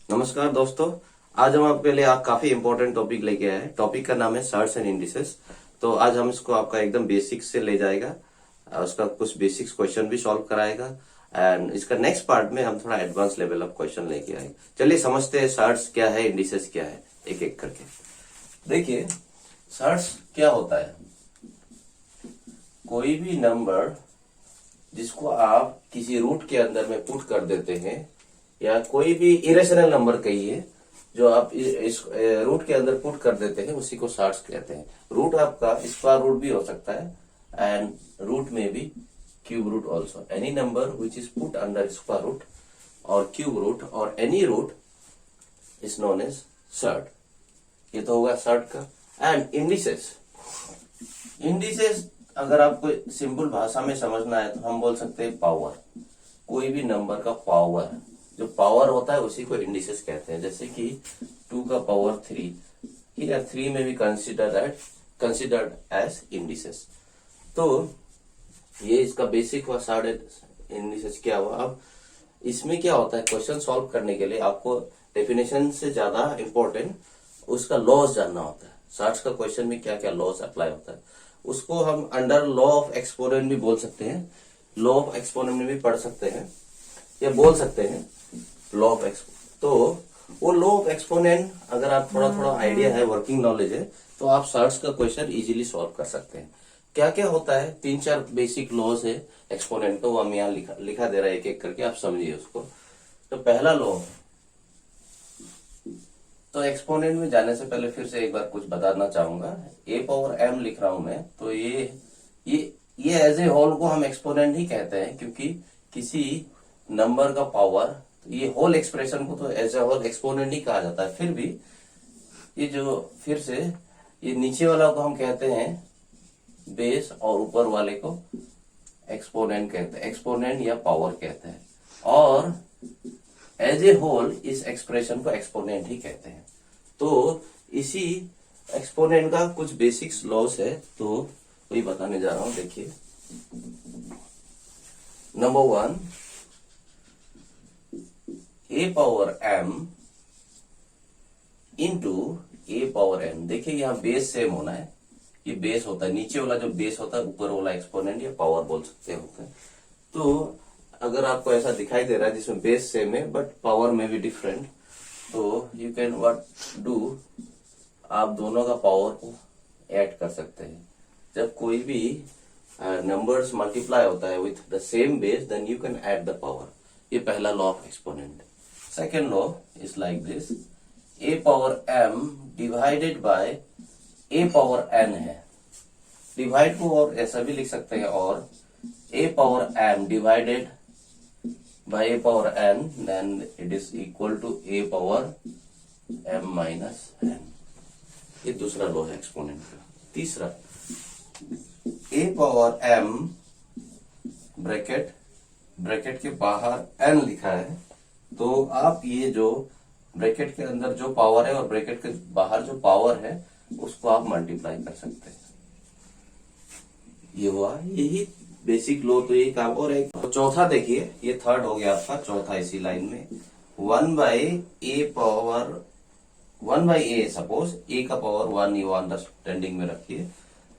नमस्कार दोस्तों। आज हम आपके लिए काफी इंपॉर्टेंट टॉपिक लेके आए हैं। टॉपिक का नाम है सर्ट्स एंड इंडिसेस। तो आज हम इसको आपका एकदम बेसिक्स से ले जाएगा, उसका कुछ बेसिक्स क्वेश्चन भी सॉल्व कराएगा एंड इसका नेक्स्ट पार्ट में हम थोड़ा एडवांस लेवल ऑफ क्वेश्चन लेके आएंगे। चलिए समझते हैं सर्ट्स क्या है, इंडिसेस क्या है, एक एक करके। देखिए सर्ट्स क्या होता है। कोई भी नंबर जिसको आप किसी रूट के अंदर में पुट कर देते हैं, या कोई भी इरेशनल नंबर कहिए जो आप इस रूट के अंदर पुट कर देते हैं, उसी को सर्ट्स कहते हैं। रूट आपका स्क्वायर रूट भी हो सकता है एंड रूट में भी cube root also. Any number which is put under square root और क्यूब रूट और any root is known as surd. ये तो होगा सर्ट का। एंड इंडिसेस, इंडिसेस अगर आपको सिंपल भाषा में समझना है तो हम बोल सकते हैं पावर। कोई भी नंबर का पावर, जो पावर होता है उसी को इंडिसेस कहते हैं। जैसे कि 2 का पावर 3, हियर 3 में भी कंसिडर्ड एज इंडिसेस। तो ये इसका बेसिक हुआ सारे इंडिसेस क्या हुआ। अब इसमें क्या होता है, क्वेश्चन सॉल्व करने के लिए आपको डेफिनेशन से ज्यादा इंपॉर्टेंट उसका लॉज जानना होता है। सर्ट्स का क्वेश्चन में क्या क्या लॉज अप्लाई होता है उसको हम अंडर लॉ ऑफ एक्सपोनेंट भी बोल सकते हैं, लॉ ऑफ एक्सपोनेंट में भी पढ़ सकते हैं, या बोल सकते हैं लॉ ऑफ एक्सपोनेंट। तो वो लॉ ऑफ एक्सपोनेंट अगर आप थोड़ा थोड़ा आइडिया है, वर्किंग नॉलेज है, तो आप सर्ट्स का क्वेश्चन इजीली सॉल्व कर सकते हैं। क्या क्या होता है, 3-4 बेसिक लॉज है एक्सपोनेंट का, वो हम यहाँ लिखा दे रहा है एक एक करके, आप समझिए उसको। तो पहला लॉ, तो एक्सपोनेंट में जाने से पहले फिर से एक बार कुछ बताना चाहूंगा। ए पावर एम लिख रहा हूं मैं, तो ये एज ए होल को हम एक्सपोनेंट ही कहते हैं, क्योंकि किसी नंबर का पावर, तो ये होल एक्सप्रेशन को तो एज ए होल एक्सपोनेंट ही कहा जाता है। फिर भी ये जो फिर से ये नीचे वाला को हम कहते हैं बेस और ऊपर वाले को एक्सपोनेंट कहते हैं, एक्सपोनेंट या पावर कहते हैं। और एज ए होल इस एक्सप्रेशन को एक्सपोनेंट ही कहते हैं। तो इसी एक्सपोनेंट का कुछ बेसिक्स लॉस है, तो वही बताने जा रहा हूं। देखिए नंबर 1, ए पावर एम इंटू ए पावर एन। देखिए यहाँ बेस सेम होना है, ये बेस होता है, नीचे वाला जो बेस होता है ऊपर वाला एक्सपोनेंट या पावर बोल सकते होते हैं। तो अगर आपको ऐसा दिखाई दे रहा है जिसमें बेस सेम है बट पावर में भी डिफरेंट, तो यू कैन व्हाट डू, आप दोनों का पावर को ऐड कर सकते हैं। जब कोई भी नंबर्स मल्टीप्लाई होता है with the same base, then you can add the power. ये पहला law of exponent. Second law is like this, a power m divided by a power n है। डिवाइड को और ऐसा भी लिख सकते हैं, और a power m divided by a power n, then it is equal to a power m minus n। ये दूसरा लॉ है एक्सपोनेंट का। तीसरा, a पावर m ब्रैकेट के बाहर n लिखा है, तो आप ये जो ब्रैकेट के अंदर जो पावर है और ब्रैकेट के बाहर जो पावर है उसको आप मल्टीप्लाई कर सकते हैं। ये हुआ, यही बेसिक लो तो यही काम। और एक चौथा देखिए, ये थर्ड हो गया आपका, चौथा इसी लाइन में 1 बाई ए, सपोज ए का पावर 1 ये अंडरस्टैंडिंग में रखिए।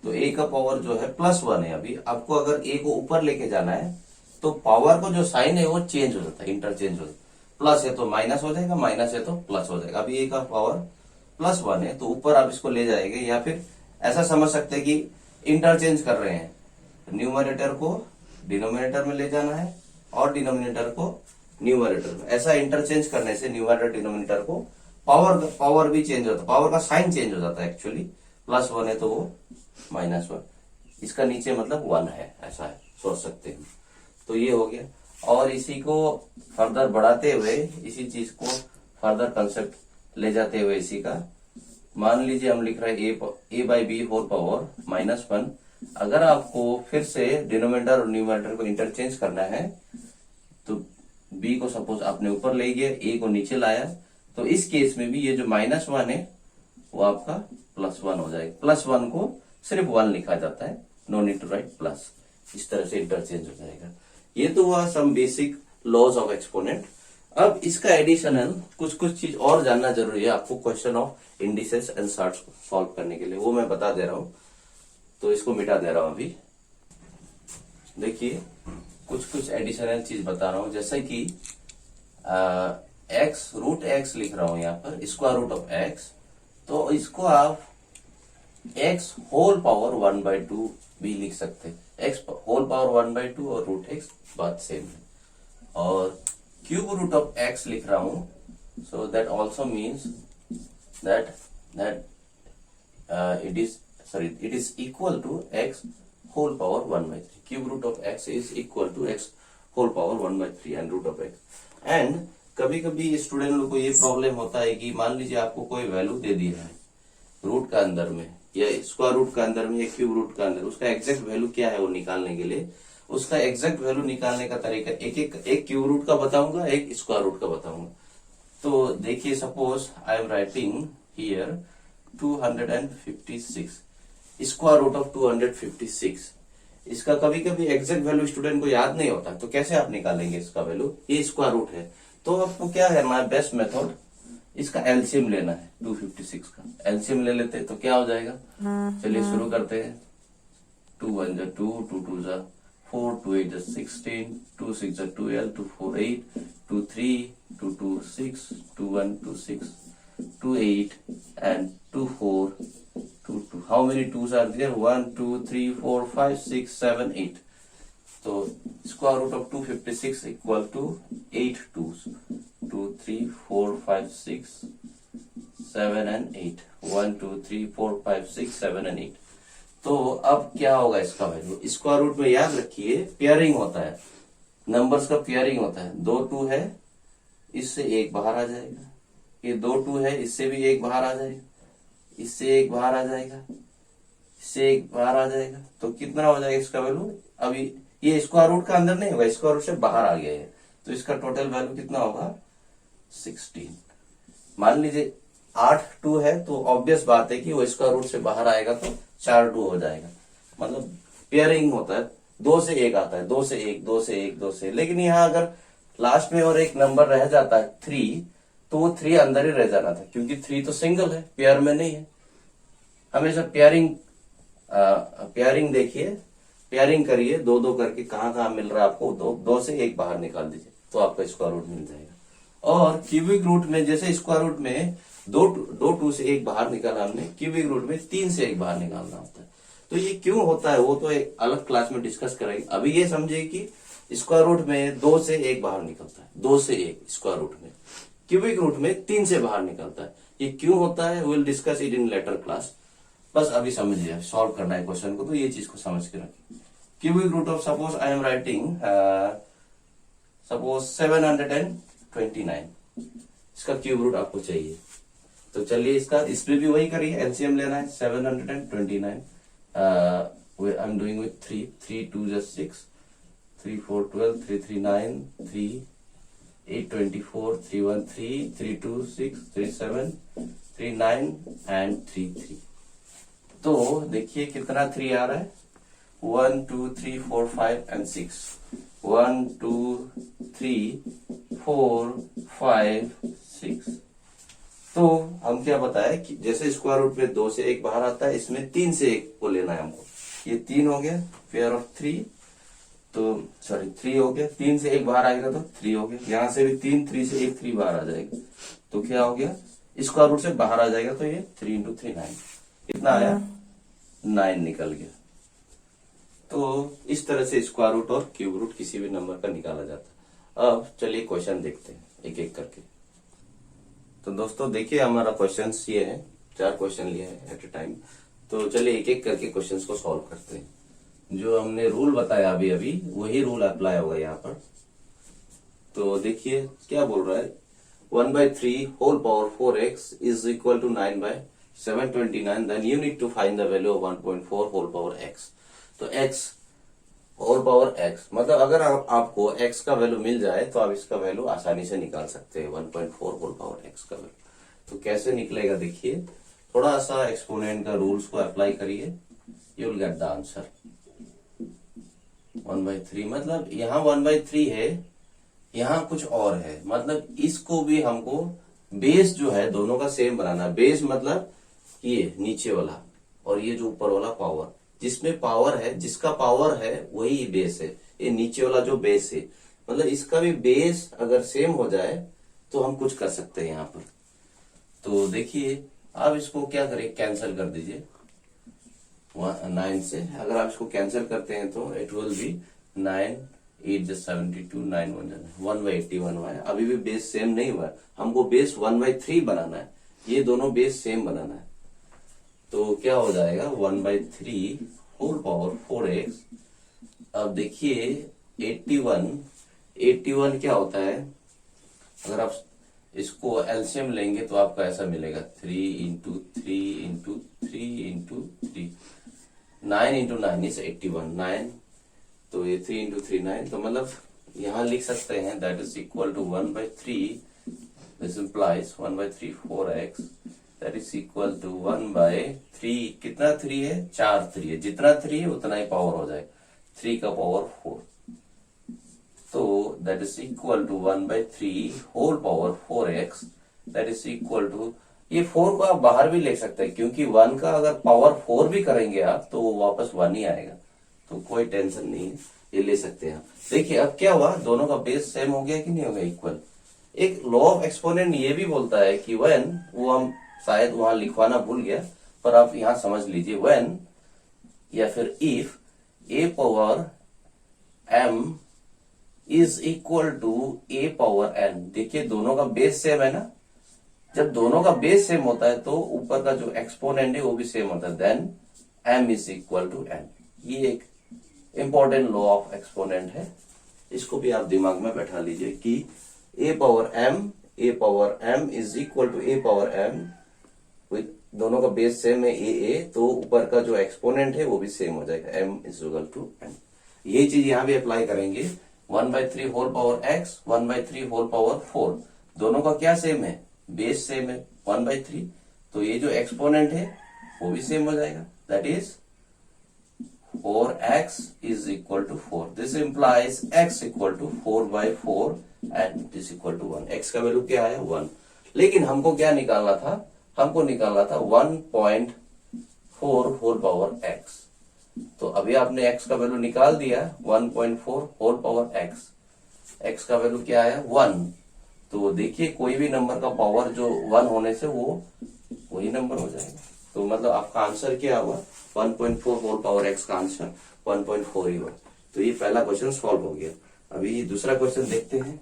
तो ए का पावर जो है +1 है। अभी आपको अगर ए को ऊपर लेके जाना है तो पावर को जो साइन है वो चेंज हो जाता है, इंटरचेंज हो जाता है। प्लस है तो माइनस हो जाएगा, माइनस है तो प्लस हो जाएगा। अभी ए का पावर +1 है तो ऊपर आप इसको ले जाएंगे, या फिर ऐसा समझ सकते हैं कि इंटरचेंज कर रहे हैं, न्यूमरेटर को डिनोमिनेटर में ले जाना है और डिनोमिनेटर को न्यूमरेटर में। ऐसा इंटरचेंज करने से न्यूमरेटर डिनोमिनेटर को पावर भी चेंज होता है, पावर का साइन चेंज हो जाता है। एक्चुअली +1 है तो वो -1, इसका नीचे मतलब 1 है, ऐसा है, सोच सकते हैं। तो ये हो गया। और इसी को फर्दर बढ़ाते हुए, इसी चीज को फर्दर कंसेप्ट ले जाते हुए, इसी का मान लीजिए हम लिख रहे हैं a by b whole power -1। अगर आपको फिर से डिनोमिनेटर और न्यूमरेटर को इंटरचेंज करना है तो b को सपोज आपने ऊपर ले गया, a को नीचे लाया, तो इस केस में भी ये जो -1 है वो आपका +1 हो जाएगा। +1 को सिर्फ 1 लिखा जाता है, no need to write plus. इस तरह से इंटरचेंज हो जाएगा। ये तो हुआ some basic laws of exponent. अब इसका एडिशनल कुछ चीज और जानना जरूरी है आपको question of indices and surds को सॉल्व करने के लिए, वो मैं बता दे रहा हूं। तो इसको मिटा दे रहा हूं अभी। देखिए कुछ एडिशनल चीज बता रहा हूं, जैसे कि एक्स रूट एक्स लिख रहा हूं यहाँ पर, स्क्वायर रूट ऑफ एक्स। तो इसको आप एक्स होल पावर 1/2 भी लिख सकते हैं। एक्स होल पावर 1/2 और रूट एक्स बात सेम है। और क्यूब रूट ऑफ एक्स लिख रहा हूं, so that also means that it is equal to x whole power 1/3. Cube root of x is equal to x whole power 1/3 and root of x. And कभी कभी student लोग को ये problem होता है कि मान लीजिए आपको कोई वैल्यू दे दिया है रूट का अंदर में या स्क्वायर रूट का अंदर में या क्यूब रूट का अंदर, उसका एग्जैक्ट वैल्यू क्या है वो निकालने के लिए, उसका एग्जैक्ट वैल्यू निकालने का तरीका एक क्यूब रूट का बताऊंगा, एक स्क्वायर रूट का बताऊंगा। तो देखिए suppose I am writing here 256 square root of 256। इसका कभी कभी एग्जैक्ट वैल्यू स्टूडेंट को याद नहीं होता, तो कैसे आप निकालेंगे इसका वैल्यू? ये स्क्वायर रूट है, तो आपको क्या है, माय बेस्ट मेथड, इसका एलसीएम लेना है। 256 का एलसीएम ले लेते हैं तो क्या हो जाएगा, चलिए शुरू करते हैं। 2 1 जा 2, 2 2 जा 4, 2 8 जा 16, 2 6 जा 12, 2 4 8, 2 3, 2 2 6, 2 1 2 6, 2 8 and 2 4, 2 2. How many 2s are there? 1 2 3 4 5 6 7 8. So square root of 256 equal to 8 2s. 2 3 4 5 6 7 and 8. 1 2 3 4 5 6 7 and 8. तो अब क्या होगा इसका वैल्यू? स्क्वायर रूट में याद रखिए पेयरिंग होता है, नंबर्स का पेयरिंग होता है। 2 2 है, इससे एक बाहर आ जाएगा। ये 2 2 है, इससे भी एक बाहर आ जाएगा, इससे एक बाहर आ जाएगा, इससे एक बाहर आ जाएगा। तो कितना हो जाएगा इसका वैल्यू? अभी ये स्क्वायर रूट का अंदर नहीं होगा, स्क्वायर रूट से बाहर आ गया है, तो इसका टोटल वैल्यू कितना होगा? 16। मान लीजिए 8 2 है, तो ऑब्वियस बात है कि वो स्क्वायर रूट से बाहर आएगा तो 4 2 हो जाएगा। मतलब पेयरिंग होता है, 2 से 1 आता है, 2 से 1, 2 से 1, 2 से। लेकिन यहाँ अगर लास्ट में और एक नंबर रह जाता है 3, तो वो 3 अंदर ही रह जाना था, क्योंकि 3 तो सिंगल है, पेयर में नहीं है। हमेशा पेयरिंग देखिए, पेयरिंग करिए, 2 2 करके कहाँ मिल रहा है आपको, 2 से 1 बाहर निकाल दीजिए तो आपका स्क्वायर रूट मिल जाएगा। और क्यूबिक रूट में जैसे स्क्वायर रूट में 2 2 से 1 बाहर निकाला हमने, क्यूबिक रूट में 3 से 1 बाहर निकालना होता है। तो ये क्यों होता है वो तो एक अलग क्लास में डिस्कस करेंगे। अभी ये समझिए कि स्क्वायर रूट में 2 से 1 बाहर निकलता है, 2 से 1 स्क्वायर रूट में, क्यूबिक रूट में 3 से बाहर निकलता है। ये क्यों होता है, will discuss it in later class. बस अभी समझिए, सॉल्व करना है क्वेश्चन को, तो ये चीज को समझ के रखिए। Cubic root of suppose I am writing suppose 729, इसका क्यूब रूट आपको चाहिए। तो चलिए इसमें भी वही करिए, एलसीएम लेना है। 729 I am doing with 3 3 2 6, 3 4 12, 3 3 9, 3 8 24, 3 1 3, 3 2 6, 3 7, 3 9 and 3 3। तो देखिए कितना 3 आ रहा है, 1 2 3 4 5 and 6, 1 2 3 4 5 6। तो हम क्या बताए कि जैसे स्क्वायर रूट में 2 से 1 बाहर आता है, इसमें 3 से 1 को लेना है हमको। ये 3 हो गया, पेयर ऑफ 3, तो सॉरी 3 हो गया, 3 से 1 बाहर आएगा तो 3 हो गया। यहां से भी 3 से 1 3 बाहर आ जाएगा, तो क्या हो गया, स्क्वायर रूट से बाहर आ जाएगा, तो ये 3 इंटू 3 9, कितना आया, 9 निकल गया। तो इस तरह से स्क्वायर रूट और क्यूब रूट किसी भी नंबर का निकाला जाता है। अब चलिए क्वेश्चन देखते हैं एक एक करके। तो दोस्तों देखिए हमारा क्वेश्चन ये है, 4 क्वेश्चन लिए हैं एट ए टाइम। तो चलिए एक एक करके क्वेश्चंस को सॉल्व करते हैं। जो हमने रूल बताया अभी अभी वही रूल अप्लाई होगा यहाँ पर। तो देखिए क्या बोल रहा है, 1/3 whole power 4x is equal to 9/729, then you need to find the value of 1.4 whole power x। तो x होल पावर x मतलब अगर आपको x का वैल्यू मिल जाए तो आप इसका वैल्यू आसानी से निकाल सकते हैं, 1.4 होल पावर x का वैल्यू। तो कैसे निकलेगा देखिए, थोड़ा सा एक्सपोनेंट का रूल्स को अप्लाई करिए, you will get the answer. 1/3 मतलब यहाँ 1/3 है, यहाँ कुछ और है, मतलब इसको भी हमको बेस जो है दोनों का सेम बनाना है। बेस मतलब ये नीचे वाला और ये जो ऊपर वाला पावर, जिसमें पावर है, जिसका पावर है वही बेस है। ये नीचे वाला जो बेस है, मतलब इसका भी बेस अगर सेम हो जाए तो हम कुछ कर सकते हैं यहाँ पर। तो देखिए आप इसको क्या करें, कैंसिल कर दीजिए 9 से। अगर आप इसको कैंसिल करते हैं तो इट विल बी 9 8 72 9 1/81 हुआ है। अभी भी बेस सेम नहीं हुआ है, हमको बेस 1/3 बनाना है, ये दोनों बेस सेम बनाना है। तो क्या हो जाएगा 1/3 होल पावर 4x। अब देखिए 81 क्या होता है, अगर आप इसको एलसीएम लेंगे तो आपको ऐसा मिलेगा 3 into 3 into 3 into 3, 9 into 9 is 81, 9, तो ये 3 इंटू 3 9, तो मतलब यहां लिख सकते हैं that is equal to 1/3, this implies 1/3 4x, that is equal to 1/3, कितना 3 है, 4 3 है, जितना 3 है उतना ही पावर हो जाए, 3 का पावर 4, तो that is equal to 1/3 whole power 4x, that is equal to, ये 4 को आप बाहर भी ले सकते हैं क्योंकि 1 का अगर पावर 4 भी करेंगे आप तो वो वापस 1 ही आएगा, तो कोई टेंशन नहीं है, ये ले सकते हैं। देखिए अब क्या हुआ, दोनों का बेस सेम हो गया कि नहीं हो गया, इक्वल। एक लॉ ऑफ एक्सपोनेंट ये भी बोलता है कि व्हेन, वो हम शायद वहां लिखवाना भूल गया पर आप यहां समझ लीजिए, व्हेन या फिर if a power m is equal to a power n, देखिए दोनों का बेस सेम है ना, जब दोनों का बेस सेम होता है तो ऊपर का जो एक्सपोनेंट है वो भी सेम होता है, then m is equal to n। ये एक इंपॉर्टेंट लॉ ऑफ एक्सपोनेंट है, इसको भी आप दिमाग में बैठा लीजिए कि a power m is equal to a power m, दोनों का बेस सेम है a, तो ऊपर का जो एक्सपोनेंट है वो भी सेम हो जाएगा, m is equal to n। यही चीज यहां भी अप्लाई करेंगे, 1/3 whole power x 1/3 whole power 4, दोनों का क्या सेम है, बेस सेम है 1/3, तो ये जो एक्सपोनेंट है वो भी सेम हो जाएगा, that is 4x is equal to 4, this implies x equal to 4/4 and this equal to 1। x का वैल्यू क्या है 1, लेकिन हमको क्या निकालना था, हमको निकालना था 1.4 होल पावर x, तो अभी आपने x का वैल्यू निकाल दिया 1.4 होल पावर x का वैल्यू क्या है 1, तो देखिए कोई भी नंबर का पावर जो 1 होने से वो वही नंबर हो जाएगा, तो मतलब आपका आंसर क्या हुआ 1.4 होल पावर x का आंसर 1.4 ही हुआ। तो ये पहला क्वेश्चन सॉल्व हो गया। अभी दूसरा क्वेश्चन देखते हैं,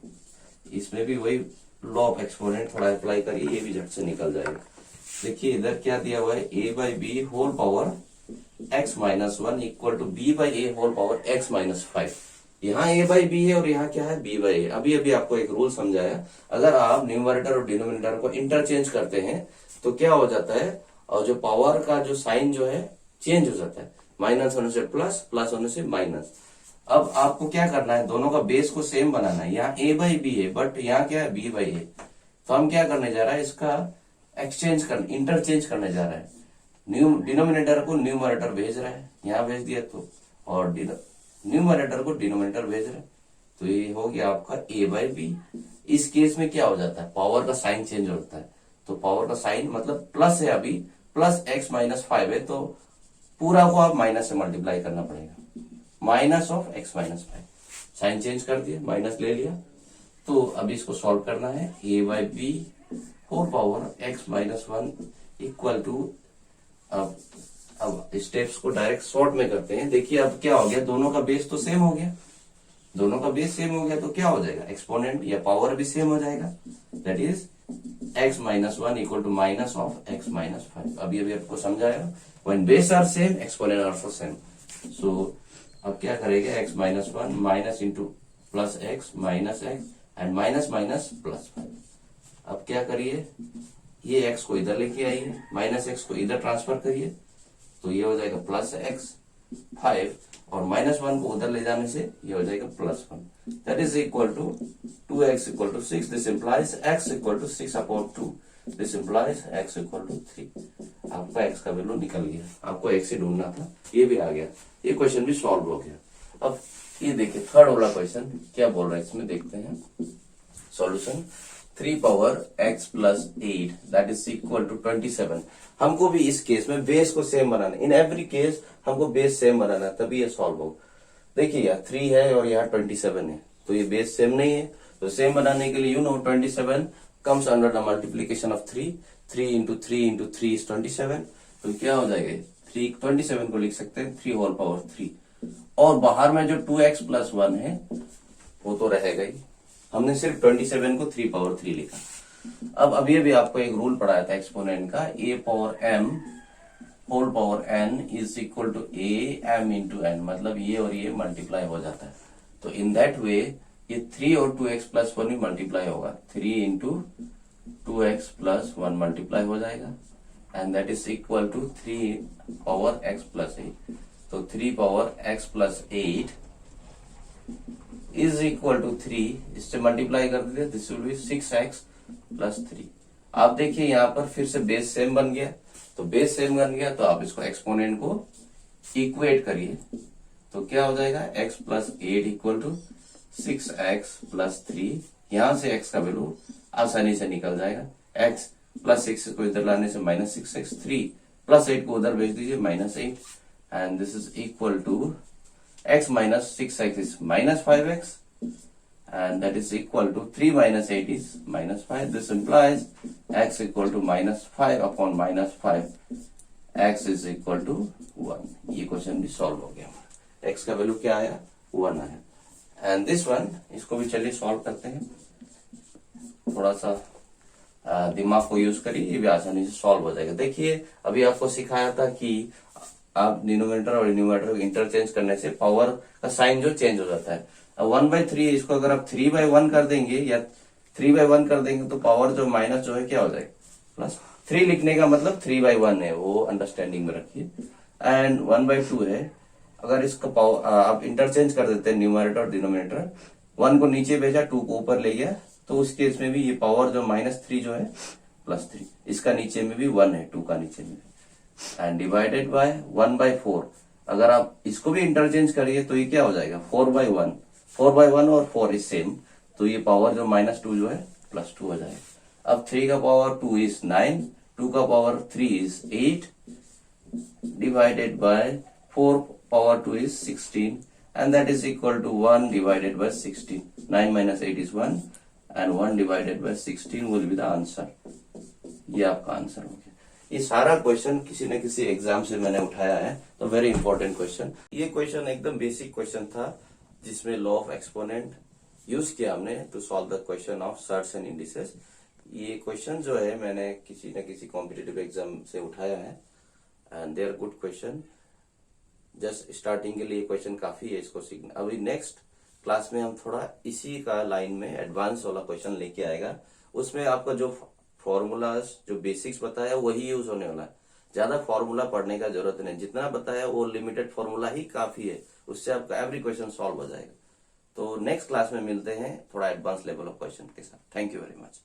इसमें भी वही लॉ ऑफ एक्सपोनेंट थोड़ा अप्लाई करिए, ये भी झट से निकल जाएगा। देखिए इधर क्या दिया हुआ है, a/b whole power x-1 equal to b/a whole power x-5, यहाँ a/b है और यहाँ क्या है b/a। अभी अभी आपको एक रूल समझाया, अगर आप न्यूमरेटर और डिनोमिनेटर को इंटरचेंज करते हैं तो क्या हो जाता है, और जो पावर का जो साइन जो है चेंज हो जाता है, माइनस होने से प्लस, प्लस होने से माइनस। अब आपको क्या करना है, दोनों का बेस को सेम बनाना है, यहाँ a/b है बट यहाँ क्या है b/a, तो हम क्या करने जा रहा है, इसका इंटरचेंज करने जा रहा है, डिनोमिनेटर को न्यूमरेटर भेज रहा है, यहाँ भेज दिया तो, और न्यूमरेटर को डिनोमिनेटर भेज रहा है, तो ये हो गया आपका a/b। इस केस में क्या हो जाता है, पावर का साइन चेंज होता है, तो पावर का साइन मतलब प्लस है, अभी प्लस x-5 है, तो पूरा को आप माइनस से मल्टीप्लाई करना पड़ेगा, minus of x-5, sign change कर दिया, माइनस ले लिया, तो अभी इसको सॉल्व करना है, a/b whole power x-1 equal to, अब स्टेप्स को डायरेक्ट शॉर्ट में करते हैं। देखिए अब क्या हो गया, दोनों का बेस तो सेम हो गया, दोनों का बेस सेम हो गया तो क्या हो जाएगा, एक्सपोनेंट या पावर भी सेम हो जाएगा, that is x-1 equal to minus of x-5। अभी अभी आपको समझाया, when base are same exponent also same. So अब क्या करेगा, x-1 minus into plus x minus x and minus minus plus 5। अब क्या करिए, ये x को इधर लेके आइए, माइनस x को इधर ट्रांसफर करिए, तो ये हो जाएगा प्लस x5, और -1 को उधर ले जाने से ये हो जाएगा +1, that is equal to 2x equal to 6, this implies x equal to 6/2, this implies x equal to 3। आपका x का वैल्यू निकल गया, आपको x ही ढूंढना था, ये भी आ गया, ये क्वेश्चन भी सॉल्व हो गया। अब ये देखिए थर्ड वाला क्वेश्चन क्या बोल रहा है, इसमें देखते हैं solution. 3 power x plus 8 that is equal to 27। हमको भी इस केस में बेस को सेम बनाना, इन एवरी केस हमको बेस सेम बनाना, तभी ये सॉल्व हो। देखिए यार 3 है और यहाँ 27 है, तो ये बेस सेम नहीं है। तो सेम बनाने के लिए 27 comes under the multiplication of 3। 3 into 3 into 3 is 27। तो क्या हो जाएगा, 27 को लिख सकते हैं 3 होल पावर 3। और बाहर में जो 2x प्लस 1 है वो तो रहेगा ही। हमने सिर्फ 27 को 3 पावर 3 लिखा। अब अभी भी आपको एक रूल पढ़ाया था एक्सपोनेंट का, a power m whole power n is equal to a m into n, मतलब ये और ये मल्टीप्लाई हो जाता है। तो इन दैट वे ये 3 और 2x प्लस 1 भी मल्टीप्लाई होगा, 3 इंटू 2x प्लस 1 मल्टीप्लाई हो जाएगा, and that is equal to 3 power x plus 8। तो 3 power x plus 8 is equal to 3, इससे मल्टीप्लाई कर दीजिए, this will be 6x plus 3। आप देखिए यहाँ पर फिर से बेस सेम बन गया, तो बेस सेम बन गया तो आप इसको एक्सपोनेंट को इक्वेट करिए, तो क्या हो जाएगा x plus 8 equal to 6x plus 3। यहां से x का वैल्यू आसानी से निकल जाएगा, x प्लस 6 को इधर लाने से माइनस 6x, 3 प्लस 8 को उधर भेज दीजिए minus 8, and this is equal to x minus 6x is minus 5x, and that is equal to 3 minus 8 is minus 5. This implies x equal to minus 5 upon minus 5, x is equal to 1. ये question भी solve हो गया, x का value क्या आया, 1 आया। And this one, इसको भी चलिए सॉल्व करते हैं, थोड़ा सा दिमाग को यूज करिए, ये भी आसानी से सॉल्व हो जाएगा। देखिए अभी आपको सिखाया था कि आप डिनोमिनेटर और न्यूमरेटर को इंटरचेंज करने से पावर का साइन जो चेंज हो जाता है। अब 1/3 इसको अगर आप 3/1 कर देंगे या 3/1 कर देंगे तो पावर जो माइनस जो है क्या हो जाएगा, प्लस। 3 लिखने का मतलब 3/1 है, वो अंडरस्टैंडिंग में रखिए। एंड 1/2 है, अगर इसका पावर आप इंटरचेंज कर देते हैं न्यूमरेटर और डिनोमिनेटर, 1 को नीचे भेजा 2 को ऊपर ले गया, तो उस केस में भी ये पावर जो -3 जो है +3, इसका नीचे में भी 1 है, 2 का नीचे में भी, एंड डिवाइडेड बाय 1/4। अगर आप इसको भी इंटरचेंज करिए तो ये क्या हो जाएगा 4/1। 4/1 और 4 इज सेम, तो ये पावर जो -2 जो है +2 हो जाएगा। अब 3 का पावर 2 इज 9, 2 का power 3 is 8, divided by 4 power 2 is 16, and that is equal to 1 divided by 16। 9 minus 8 is 1, and 1 divided by 16 will be the answer. ये आपका आंसर हो गया। ये सारा क्वेश्चन किसी न किसी एग्जाम से मैंने उठाया है, तो वेरी इंपॉर्टेंट क्वेश्चन। ये क्वेश्चन एकदम बेसिक क्वेश्चन था, जिसमें लॉ ऑफ एक्सपोनेंट यूज किया हमने to solve the question of surds and indices. ये क्वेश्चन जो है मैंने किसी न किसी कॉम्पिटिटिव एग्जाम से उठाया है, and they are good question. Just starting के लिए क्वेश्चन काफी है इसको सीखना। अभी नेक्स्ट क्लास में हम थोड़ा इसी का लाइन में एडवांस वाला क्वेश्चन लेके आएगा, उसमें आपका जो फॉर्मूलाज जो बेसिक्स बताया वही यूज होने वाला है। ज्यादा फॉर्मूला पढ़ने का जरूरत नहीं, जितना बताया वो लिमिटेड फॉर्मूला ही काफी है, उससे आपका एवरी क्वेश्चन सॉल्व हो जाएगा। तो नेक्स्ट क्लास में मिलते हैं थोड़ा एडवांस लेवल ऑफ क्वेश्चन के साथ। Thank you very much.